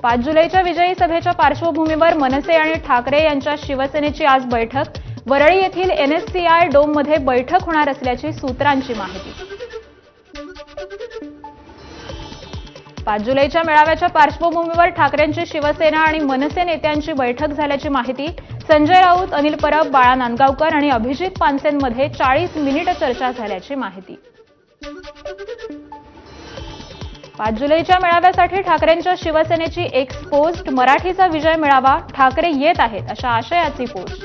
5 जुलैच्या विजयी सभेच्या पार्श्वभूमीवर मनसे आणि ठाकरे यांच्या शिवसेनेची आज बैठक. वरळी येथील NSCI डोममध्ये बैठक होणार असल्याची सूत्रांची माहिती. 5 जुलैच्या मेळाव्याच्या पार्श्वभूमीवर ठाकरेंची शिवसेना आणि मनसे नेत्यांची बैठक झाल्याची माहिती. संजय राऊत, अनिल परब, बाळा नांदगावकर आणि अभिजित पानसेंमध्ये 40 मिनिट चर्चा झाल्याची माहिती. 5 जुलैच्या मेळाव्यासाठी ठाकरेंच्या शिवसेनेची एक्स पोस्ट. मराठीचा विजय मिळावा, ठाकरे येत आहेत अशा आशयाची पोस्ट.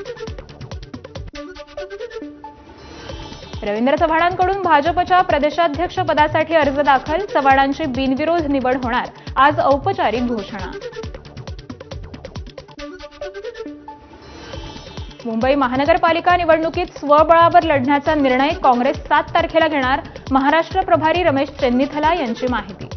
रवींद्र चव्हाणांकडून भाजपच्या प्रदेशाध्यक्ष पदासाठी अर्ज दाखल. चव्हाणांची बिनविरोध निवड होणार. आज औपचारिक घोषणा. मुंबई महानगरपालिका निवडणुकीत स्वबळावर लढण्याचा निर्णय काँग्रेस 7 तारखेला घेणार. महाराष्ट्र प्रभारी रमेश चेन्निथला यांची माहिती.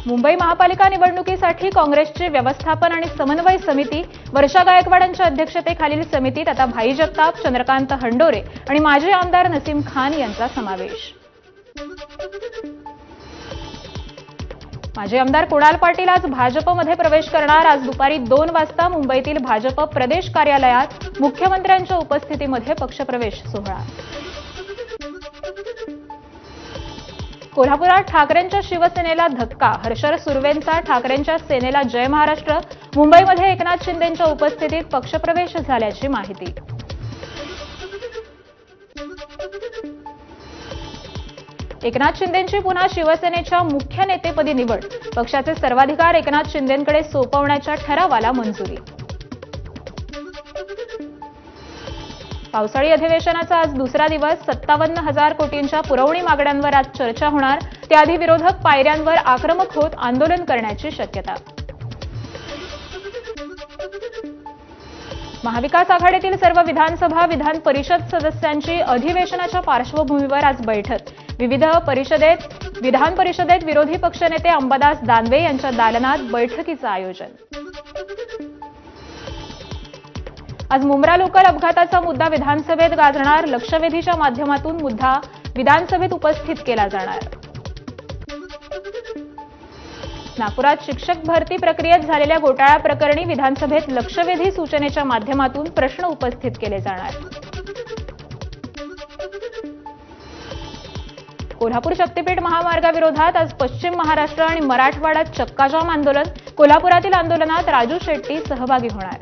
मुंबई महापालिका निवडणुकीसाठी काँग्रेसची व्यवस्थापन आणि समन्वय समिती. वर्षा गायकवाडांच्या अध्यक्षतेखालील समितीत आता भाई जगताप, चंद्रकांत हंडोरे आणि माजी आमदार नसीम खान यांचा समावेश. माजी आमदार कुणाल पाटील आज भाजपमध्ये प्रवेश करणार. आज दुपारी 2 वाजता मुंबईतील भाजप प्रदेश कार्यालयात मुख्यमंत्र्यांच्या उपस्थितीमध्ये पक्षप्रवेश सोहळा. कोल्हापुरात ठाकरेंच्या शिवसेनेला धक्का. हर्षर सुर्वेंचा ठाकरेंच्या सेनेला जय महाराष्ट्र. मुंबईमध्ये एकनाथ शिंदेंच्या उपस्थितीत पक्षप्रवेश झाल्याची माहिती. एकनाथ शिंदेंची पुन्हा शिवसेनेच्या मुख्य नेतेपदी निवड. पक्षाचे सर्वाधिकार एकनाथ शिंदेंकडे सोपवण्याच्या ठरावाला मंजुरी. पावसाळी अधिवेशनाचा आज दुसरा दिवस. 57,000 कोटींच्या पुरवणी मागण्यांवर आज चर्चा होणार. त्याआधी विरोधक पायऱ्यांवर आक्रमक होत आंदोलन करण्याची शक्यता. महाविकास आघाडीतील सर्व विधानसभा, विधान परिषद सदस्यांची अधिवेशनाच्या पार्श्वभूमीवर आज बैठक. विधान परिषदेत विरोधी पक्षनेते अंबादास दानवे यांच्या दालनात बैठकीचं आयोजन. आज मुंब्रा लोकल अपघाताचा मुद्दा विधानसभेत गाजणार. लक्षवेधीच्या माध्यमातून मुद्दा विधानसभेत उपस्थित केला जाणार. नागपुरात शिक्षक भरती प्रक्रियेत झालेल्या घोटाळ्याप्रकरणी विधानसभेत लक्षवेधी सूचनेच्या माध्यमातून प्रश्न उपस्थित केले जाणार. कोल्हापूर शक्तीपीठ महामार्गाविरोधात आज पश्चिम महाराष्ट्र आणि मराठवाड्यात चक्काजाम आंदोलन. कोल्हापुरातील आंदोलनात राजू शेट्टी सहभागी होणार.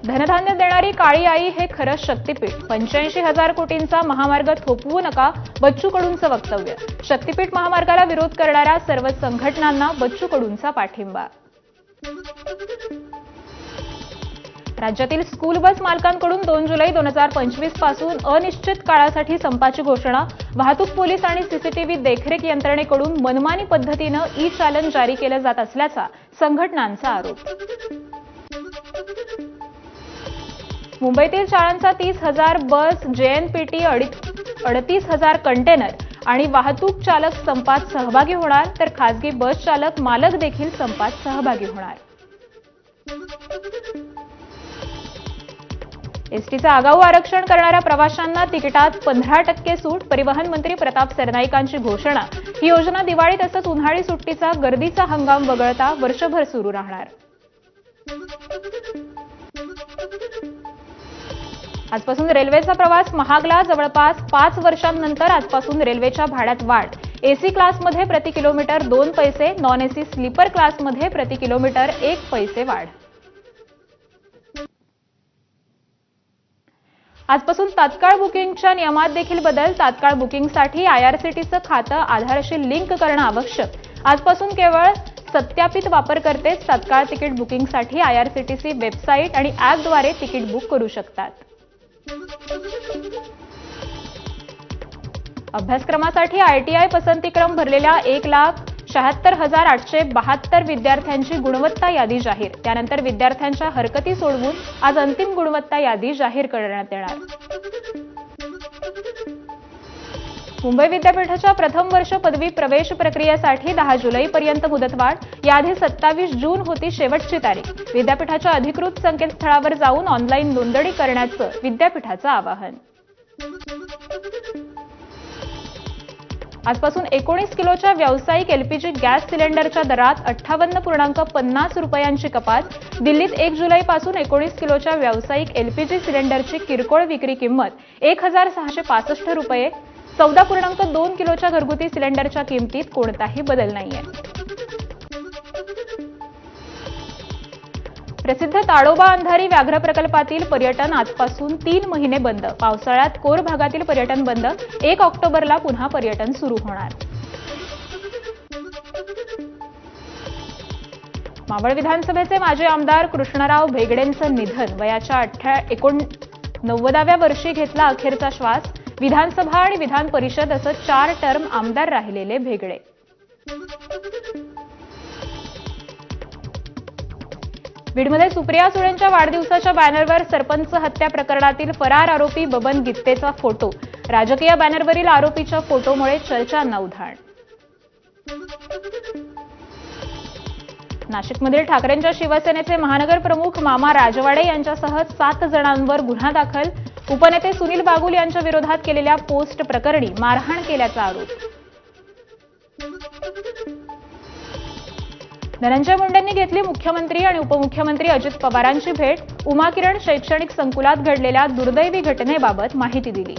धनधान्य देणारी काळी आई हे खरं शक्तीपीठ. 85,000 कोटींचा महामार्ग थोपवू नका, बच्चू कडूंचं वक्तव्य. शक्तीपीठ महामार्गाला विरोध करणाऱ्या सर्व संघटनांना बच्चू कडूंचा पाठिंबा. राज्यातील स्कूल बस मालकांकडून 2 जुलै 2025 पासून अनिश्चित काळासाठी संपाची घोषणा. वाहतूक पोलीस आणि सीसीटीव्ही देखरेख यंत्रणेकडून मनमानी पद्धतीनं ई-चालन जारी केलं जात असल्याचा संघटनांचा आरोप. मुंबईतील शाळांचा 30,000 बस, JNPT 38,000 कंटेनर आणि वाहतूक चालक संपात सहभागी होणार. तर खासगी बस चालक मालक देखील संपात सहभागी होणार. एसटीचं आगाऊ आरक्षण करणाऱ्या प्रवाशांना तिकिटात 15% सूट. परिवहन मंत्री प्रताप सरनाईकांची घोषणा. ही योजना दिवाळी तसंच उन्हाळी सुट्टीचा गर्दीचा हंगाम वगळता वर्षभर सुरू राहणार. आजपासून रेल्वेचा प्रवास महागला. जवळपास 5 वर्षांनंतर आजपासून रेल्वेच्या भाड्यात वाढ. एसी क्लासमध्ये प्रति किलोमीटर 2 पैसे, नॉन एसी स्लीपर क्लासमध्ये प्रति किलोमीटर 1 पैसे वाढ. आजपासून तात्काळ बुकिंगच्या नियमात देखील बदल. तात्काळ बुकिंगसाठी IRCTचं खातं आधारशी लिंक करणं आवश्यक. आजपासून केवळ सत्यापित वापरकर्तेच तात्काळ तिकीट बुकिंगसाठी IRCTC वेबसाईट आणि ॲपद्वारे तिकीट बुक करू शकतात. अभ्यासक्रमासाठी ITI पसंतीक्रम भरलेल्या 1,76,872 विद्यार्थ्यांची गुणवत्ता यादी जाहीर. त्यानंतर विद्यार्थ्यांच्या हरकती सोडवून आज अंतिम गुणवत्ता यादी जाहीर करण्यात येणार. मुंबई विद्यापीठाच्या प्रथम वर्ष पदवी प्रवेश प्रक्रियेसाठी 10 जुलैपर्यंत मुदतवाढ. याआधी 27 जून होती शेवटची तारीख. विद्यापीठाच्या अधिकृत संकेतस्थळावर जाऊन ऑनलाईन नोंदणी करण्याचं विद्यापीठाचं आवाहन. आजपासून 19 किलोच्या व्यावसायिक एलपीजी गॅस सिलेंडरच्या दरात 58.50 रुपयांची कपात. दिल्लीत 1 जुलैपासून 19 किलोच्या व्यावसायिक एलपीजी सिलेंडरची किरकोळ विक्री किंमत 1,665 रुपये. 14.2 किलोच्या घरगुती सिलेंडरच्या किमतीत कोणताही बदल नाहीये. प्रसिद्ध ताडोबा अंधारी व्याघ्र प्रकल्पातील पर्यटन आजपासून 3 महिने बंद. पावसाळ्यात कोर भागातील पर्यटन बंद. 1 ऑक्टोबरला पुन्हा पर्यटन सुरू होणार. मावळ विधानसभेचे माजी आमदार कृष्णराव भेगडेंचं निधन. वयाच्या 89व्या वर्षी घेतला अखेरचा श्वास. विधानसभा आणि विधान परिषद असं 4 टर्म आमदार राहिलेले भेगडे. बीडमध्ये सुप्रिया सुळेंच्या वाढदिवसाच्या बॅनरवर सरपंच हत्या प्रकरणातील फरार आरोपी बबन गित्तेचा फोटो. राजकीय बॅनरवरील आरोपीच्या फोटोमुळे चर्चांना उधाण. नाशिकमधील ठाकरेंच्या शिवसेनेचे महानगर प्रमुख मामा राजवाडे यांच्यासह 7 जणांवर गुन्हा दाखल. उपनेते सुनील बागुल यांच्या विरोधात केलेल्या पोस्ट प्रकरणी मारहाण केल्याचा आरोप. धनंजय मुंडेंनी घेतली मुख्यमंत्री आणि उपमुख्यमंत्री अजित पवारांची भेट. उमा किरण शैक्षणिक संकुलात घडलेल्या दुर्दैवी घटनेबाबत माहिती दिली.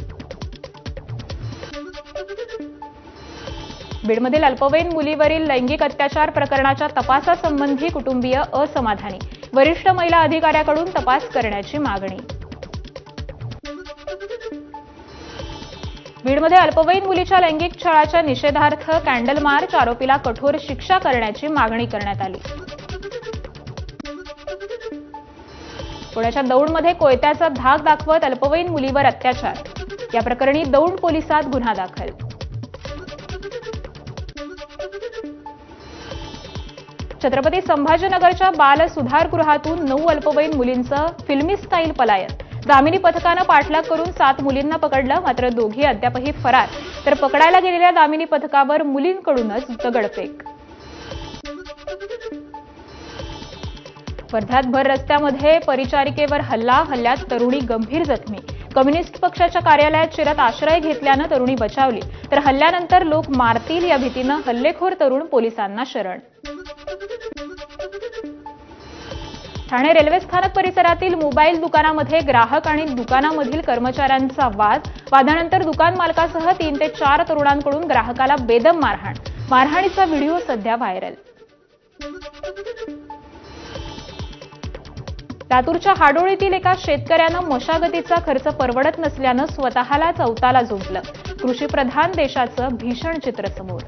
बीडमधील अल्पवयीन मुलीवरील लैंगिक अत्याचार प्रकरणाच्या तपासासंबंधी कुटुंबीय असमाधानी. वरिष्ठ महिला अधिकाऱ्याकडून तपास करण्याची मागणी. बीडमध्ये अल्पवयीन मुलीच्या लैंगिक छळाच्या निषेधार्थ कॅन्डल मार्च. आरोपीला कठोर शिक्षा करण्याची मागणी करण्यात आली. पुण्याच्या दौंडमध्ये कोयत्याचा धाक दाखवत अल्पवयीन मुलीवर अत्याचार. या प्रकरणी दौंड पोलिसात गुन्हा दाखल. छत्रपती संभाजीनगरच्या बाल सुधारगृहातून 9 अल्पवयीन मुलींचं फिल्मी स्टाईल पलायन. दामिनी पथकानं पाठलाग करून 7 मुलींना पकडलं. मात्र दोघी अद्यापही फरार. तर पकडायला गेलेल्या दामिनी पथकावर मुलींकडूनच दगडफेक. वर्ध्यात भर रस्त्यामध्ये परिचारिकेवर हल्ल्यात तरुणी गंभीर जखमी. कम्युनिस्ट पक्षाच्या कार्यालयात शिरत आश्रय घेतल्यानं तरुणी बचावली. तर हल्ल्यानंतर लोक मारतील या भीतीनं हल्लेखोर तरुण पोलिसांना शरण. ठाणे रेल्वे स्थानक परिसरातील मोबाईल दुकानामध्ये ग्राहक आणि दुकानामधील कर्मचाऱ्यांचा वाद. वादानंतर दुकान मालकासह 3 ते 4 तरुणांकडून ग्राहकाला बेदम मारहाण. मारहाणीचा व्हिडिओ सध्या व्हायरल. लातूरच्या हाडोळीतील एका शेतकऱ्यानं मशागतीचा खर्च परवडत नसल्यानं स्वतःला चौताला जोडलं. कृषीप्रधान देशाचं भीषण चित्र समोर.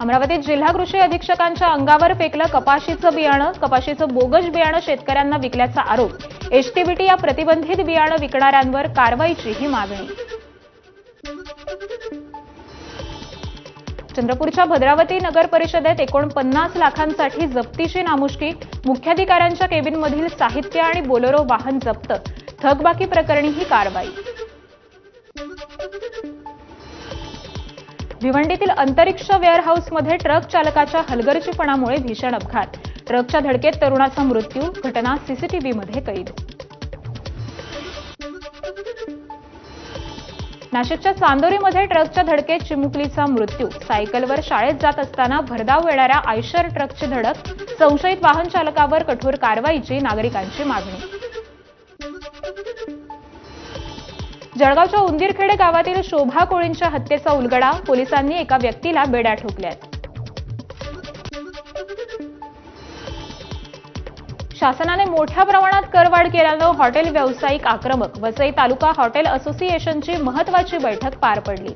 अमरावतीत जिल्हा कृषी अधीक्षकांच्या अंगावर फेकलं कपाशीचं बियाणं. कपाशीचं बोगस बियाणं शेतकऱ्यांना विकल्याचा आरोप. एचटीबीटी या प्रतिबंधित बियाणं विकणाऱ्यांवर कारवाईचीही मागणी. चंद्रपूरच्या भद्रावती नगर परिषदेत 49 लाखांसाठी जप्तीची नामुष्की. मुख्याधिकाऱ्यांच्या केबिनमधील साहित्य आणि बोलेरो वाहन जप्त. थकबाकी प्रकरणी ही कारवाई. भिवंडीतील अंतरिक्ष वेअरहाऊसमध्ये ट्रक चालकाच्या हलगर्जीपणामुळे भीषण अपघात. ट्रकच्या धडकेत तरुणाचा मृत्यू. घटना सीसीटीव्हीमध्ये कैद. नाशिकच्या चांदोरीमध्ये ट्रकच्या धडकेत चिमुकलीचा मृत्यू. सायकलवर शाळेत जात असताना भरधाव येणाऱ्या आयशर ट्रकची धडक. संशयित वाहन चालकावर कठोर कारवाईची नागरिकांची मागणी. जळगावच्या उंदीरखेडे गावातील शोभा कोळींच्या हत्येचा उलगडा. पोलिसांनी एका व्यक्तीला बेड्या ठोकल्यात. शासनाने मोठ्या प्रमाणात करवाढ केल्यानं हॉटेल व्यावसायिक आक्रमक. वसई तालुका हॉटेल असोसिएशनची महत्त्वाची बैठक पार पडली.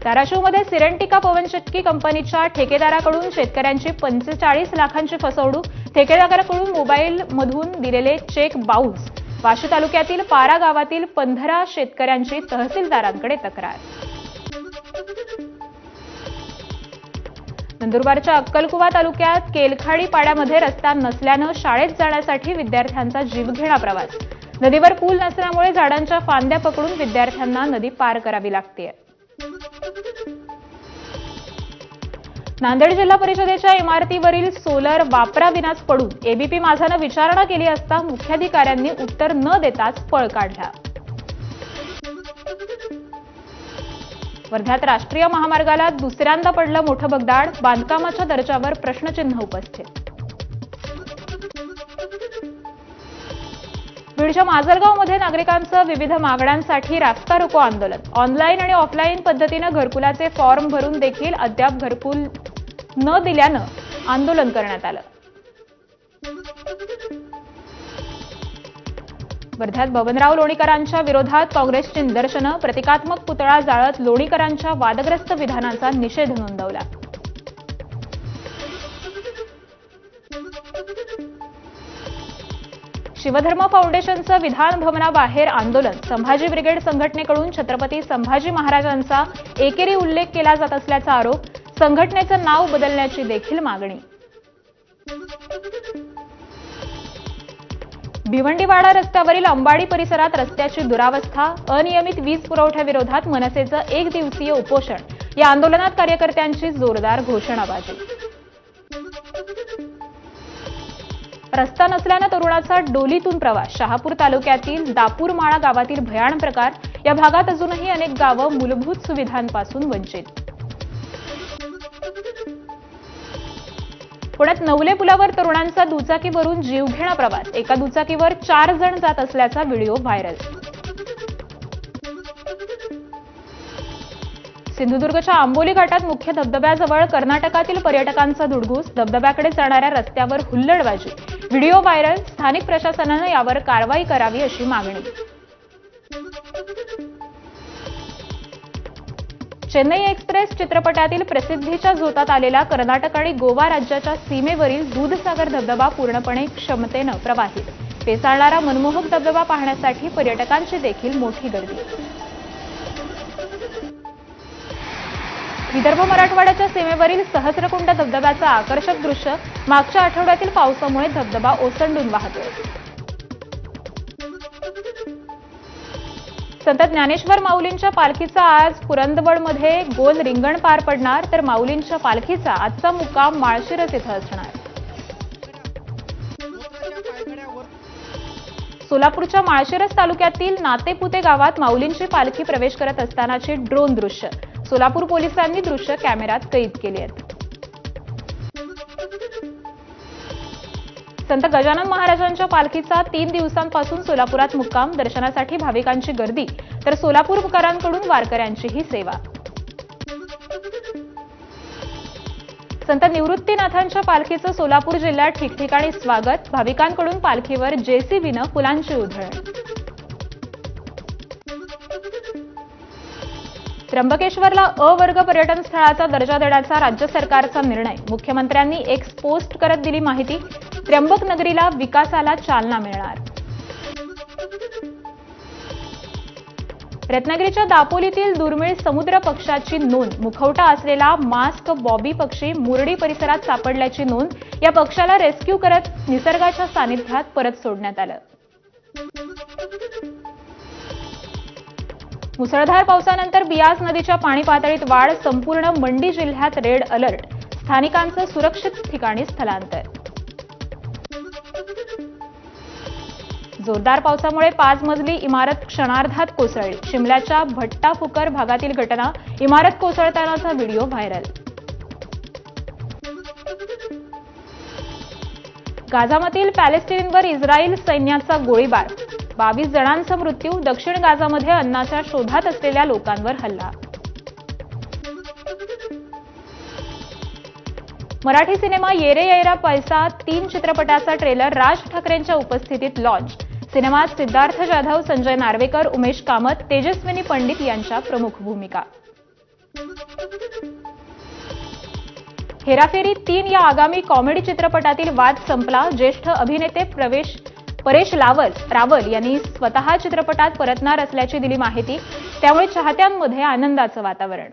धाराशिवमध्ये सिरेंटिका पवनचक्की कंपनीच्या ठेकेदाराकडून शेतकऱ्यांची 45 लाखांची फसवणूक. ठेकेदाराकडून मोबाईलमधून दिलेले चेक बाउन्स. वाशी तालुक्यातील पारा गावातील 15 शेतकऱ्यांची तहसीलदारांकडे तक्रार. नंदुरबारच्या अक्कलकुवा तालुक्यात केलखाडी पाड्यामध्ये रस्ता नसल्यानं शाळेत जाण्यासाठी विद्यार्थ्यांचा जीवघेणा प्रवास. नदीवर पूल नसल्यामुळे झाडांच्या फांद्या पकडून विद्यार्थ्यांना नदी पार करावी लागते. नांदेड जिल्हा परिषदेच्या इमारतीवरील सोलर वापराविनाच पडून एबीपी माझानं विचारणा केली असता मुख्याधिकाऱ्यांनी उत्तर न देताच पळ काढला. वर्ध्यात राष्ट्रीय महामार्गाला दुसऱ्यांदा पडलं मोठं भगदाड, बांधकामाच्या दर्जावर प्रश्नचिन्ह उपस्थित. बीडच्या माजलगावमध्ये नागरिकांचं विविध मागण्यांसाठी रास्ता रोको आंदोलन. ऑनलाईन आणि ऑफलाईन पद्धतीनं घरकुलाचे फॉर्म भरून देखील अद्याप घरकुल न दिल्यानं आंदोलन करण्यात आलं. वर्ध्यात बबनराव लोणीकरांच्या विरोधात काँग्रेसची निदर्शनं. प्रतिकात्मक पुतळा जाळत लोणीकरांच्या वादग्रस्त विधानाचा निषेध नोंदवला. शिवधर्म फाउंडेशनचं विधान भवनाबाहेर आंदोलन. संभाजी ब्रिगेड संघटनेकडून छत्रपती संभाजी महाराजांचा एकेरी उल्लेख केला जात असल्याचा आरोप. संघटनेचं नाव बदलण्याची देखील मागणी. भिवंडीवाडा रस्त्यावरील अंबाडी परिसरात रस्त्याची दुरावस्था. अनियमित वीज पुरवठ्याविरोधात मनसेचं एक दिवसीय उपोषण. या आंदोलनात कार्यकर्त्यांची जोरदार घोषणाबाजी. रस्ता नसल्यानं तरुणाचा डोलीतून प्रवास. शहापूर तालुक्यातील दापूरमाळा गावातील भयाण प्रकार. या भागात अजूनही अनेक गावं मूलभूत सुविधांपासून वंचित. पुण्यात नवले पुलावर तरुणांचा दुचाकीवरून जीवघेणा प्रवास. एका दुचाकीवर 4 जण जात असल्याचा व्हिडिओ व्हायरल. सिंधुदुर्गच्या आंबोली घाटात मुख्य धबधब्याजवळ कर्नाटकातील पर्यटकांचा धुडगूस. धबधब्याकडे जाणाऱ्या रस्त्यावर हुल्लडबाजी. Video viral. स्थानिक प्रशासनानं यावर कारवाई करावी अशी मागणी. चेन्नई एक्सप्रेस चित्रपटातील प्रसिद्धीच्या झोतात आलेला कर्नाटक आणि गोवा राज्याच्या सीमेवरील दूधसागर धबधबा पूर्णपणे क्षमतेनं प्रवाहित. पेचाळणारा मनमोहक धबधबा पाहण्यासाठी पर्यटकांची देखील मोठी गर्दी. विदर्भ मराठवाड्याच्या सीमेवरील सहस्रकुंड धबधब्याचं आकर्षक दृश्य. मागच्या आठवड्यातील पावसामुळे धबधबा ओसंडून वाहतोय. संत ज्ञानेश्वर माऊलींच्या पालखीचा आज पुरंदवडमध्ये गोल रिंगण पार पडणार. तर माऊलींच्या पालखीचा आजचा मुक्काम माळशिरस इथं असणार. सोलापूरच्या माळशिरस तालुक्यातील नातेपुते गावात माऊलींची पालखी प्रवेश करत असतानाची ड्रोन दृश्य. सोलापूर पोलिसांनी दृश्य कॅमेऱ्यात कैद केली आहेत. संत गजानन महाराजांच्या पालखीचा 3 दिवसांपासून सोलापुरात मुक्काम. दर्शनासाठी भाविकांची गर्दी. तर सोलापूरकरांकडून वारकऱ्यांचीही सेवा. संत निवृत्तीनाथांच्या पालखीचं सोलापूर जिल्ह्यात ठिकठिकाणी स्वागत. भाविकांकडून पालखीवर जेसीबीनं फुलांची उधळण. त्र्यंबकेश्वरला अ वर्ग पर्यटन स्थळाचा दर्जा देण्याचा राज्य सरकारचा निर्णय. मुख्यमंत्र्यांनी एक्स पोस्ट करत दिली माहिती. त्र्यंबक नगरीला विकासाला चालना मिळणार. रत्नागिरीच्या दापोलीतील दुर्मिळ समुद्र पक्षाची नोंद. मुखवटा असलेला मास्क बॉबी पक्षी मुरडी परिसरात सापडल्याची नोंद. या पक्षाला रेस्क्यू करत निसर्गाच्या सानिध्यात परत सोडण्यात आलं. मुसळधार पावसानंतर बियास नदीच्या पाणी पातळीत वाढ. संपूर्ण मंडी जिल्ह्यात रेड अलर्ट. स्थानिकांचं सुरक्षित ठिकाणी स्थलांतर. जोरदार पावसामुळे 5 मजली इमारत क्षणार्धात कोसळली. शिमल्याच्या भट्टाफुकर भागातील घटना. इमारत कोसळतानाचा व्हिडिओ व्हायरल. गाझामधील पॅलेस्टिनींवर इस्रायल सैन्याचा गोळीबार. 22 जणांचा मृत्यू. दक्षिण गाझामध्ये अन्नाच्या शोधात असलेल्या लोकांवर हल्ला. मराठी सिनेमा येरे येरा पैसा 3 चित्रपटाचा ट्रेलर राज ठाकरेंच्या उपस्थितीत लॉन्च. सिनेमात सिद्धार्थ जाधव, संजय नार्वेकर, उमेश कामत, तेजस्विनी पंडित यांच्या प्रमुख भूमिका. हेराफेरी 3 या आगामी कॉमेडी चित्रपटातील वाद संपला. ज्येष्ठ अभिनेते परेश रावल यांनी स्वतः चित्रपटात परतणार असल्याची दिली माहिती. त्यामुळे चाहत्यांमध्ये आनंदाचं वातावरण.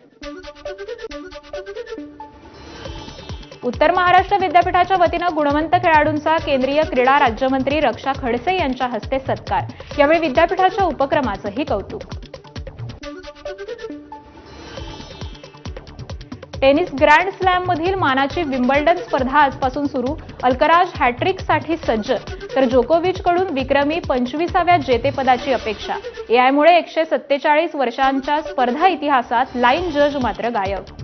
उत्तर महाराष्ट्र विद्यापीठाच्या वतीनं गुणवंत खेळाडूंचा केंद्रीय क्रीडा राज्यमंत्री रक्षा खडसे यांच्या हस्ते सत्कार. यावेळी विद्यापीठाच्या उपक्रमाचंही कौतुक. टेनिस ग्रँड स्लॅम मधील मानाची विम्बल्डन स्पर्धा आजपासून सुरू. अल्कराज हॅट्रिकसाठी सज्ज, तर जोकोविचकडून विक्रमी 25व्या जेतेपदाची अपेक्षा. एआयमुळे 147 वर्षांच्या स्पर्धा इतिहासात लाईन जज मात्र गायब.